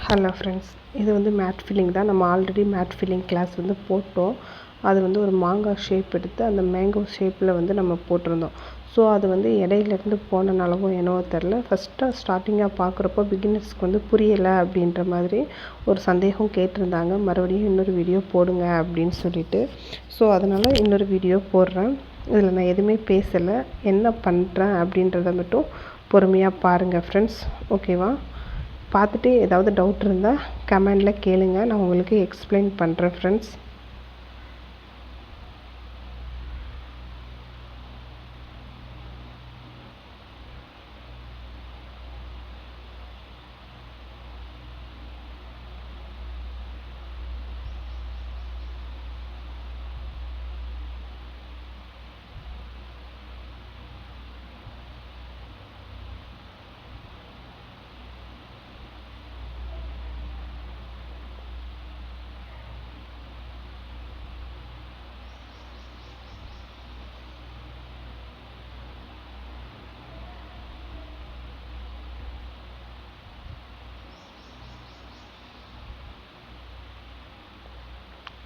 Hello friends, இது வந்து mat filling தான். நம்ம ஆல்ரெடி மேட் ஃபில்லிங் கிளாஸ் வந்து போட்டோம். அது வந்து ஒரு மாங்காய் ஷேப் எடுத்து அந்த மேங்கோ ஷேப்பில் வந்து நம்ம போட்டிருந்தோம். ஸோ அது வந்து இடையிலேருந்து போனனாலவோ என்னவோ தெரில, ஸ்டார்டிங்காக பார்க்குறப்போ பிகினர்ஸ்க்கு வந்து புரியலை அப்படின்ற மாதிரி ஒரு சந்தேகம் கேட்டிருந்தாங்க. மறுபடியும் இன்னொரு வீடியோ போடுங்க அப்படின்னு சொல்லிட்டு. ஸோ அதனால் இன்னொரு வீடியோ போடுறேன். இதில் நான் எதுவுமே பேசலை, என்ன பண்ணுறேன் அப்படின்றத மட்டும் பொறுமையாக பாருங்கள் ஃப்ரெண்ட்ஸ். ஓகேவா? பார்த்துட்டு ஏதாவது டவுட் இருந்தால் கமெண்டில் கேளுங்க, நான் உங்களுக்கு எக்ஸ்பிளைன் பண்ணுறேன் ஃப்ரெண்ட்ஸ்.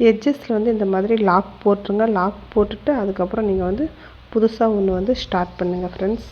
எட்ஜஸில் வந்து இந்த மாதிரி லாக் போட்டுருங்க. லாக் போட்டுட்டு அதுக்கப்புறம் நீங்கள் வந்து புதுசாக ஒன்று வந்து ஸ்டார்ட் பண்ணுங்கள் ஃப்ரெண்ட்ஸ்.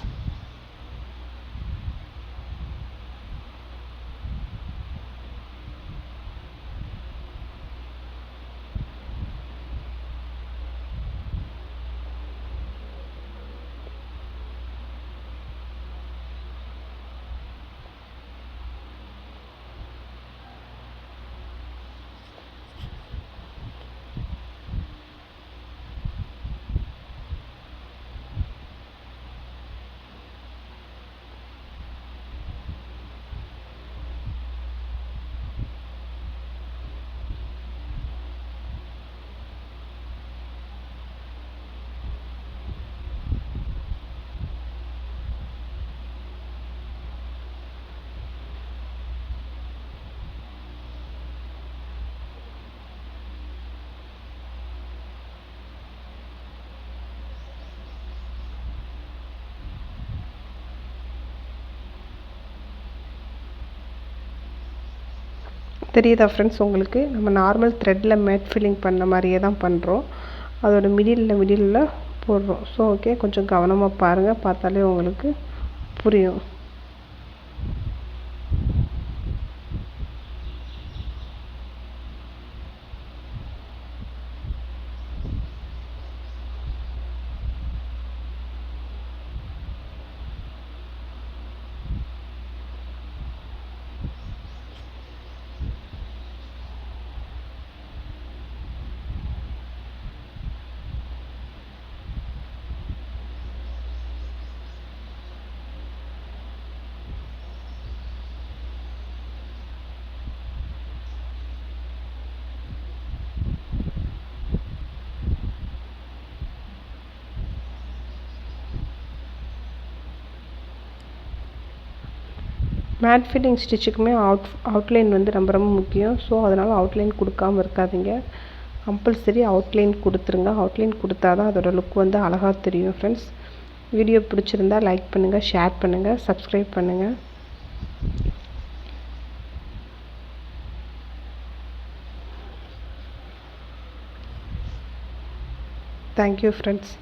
தெரியுதா ஃப்ரெண்ட்ஸ் உங்களுக்கு? நம்ம நார்மல் த்ரெட்டில் மேட் ஃபில்லிங் பண்ண மாதிரியே தான் பண்ணுறோம். அதோட மிடில் போடுறோம். ஸோ ஓகே, கொஞ்சம் கவனமாக பாருங்கள், பார்த்தாலே உங்களுக்கு புரியும். மேட் ஃபில்லிங் ஸ்டிச்சுக்குமே அவுட்லைன் வந்து ரொம்ப முக்கியம். ஸோ அதனால் அவுட்லைன் கொடுக்காமல் இருக்காதீங்க. கம்பல்சரி அவுட்லைன் கொடுத்துருங்க. அவுட்லைன் கொடுத்தா தான் அதோட லுக் வந்து அழகாக தெரியும் ஃப்ரெண்ட்ஸ். வீடியோ பிடிச்சிருந்தா லைக் பண்ணுங்கள், ஷேர் பண்ணுங்கள், சப்ஸ்கிரைப் பண்ணுங்கள். Thank you friends.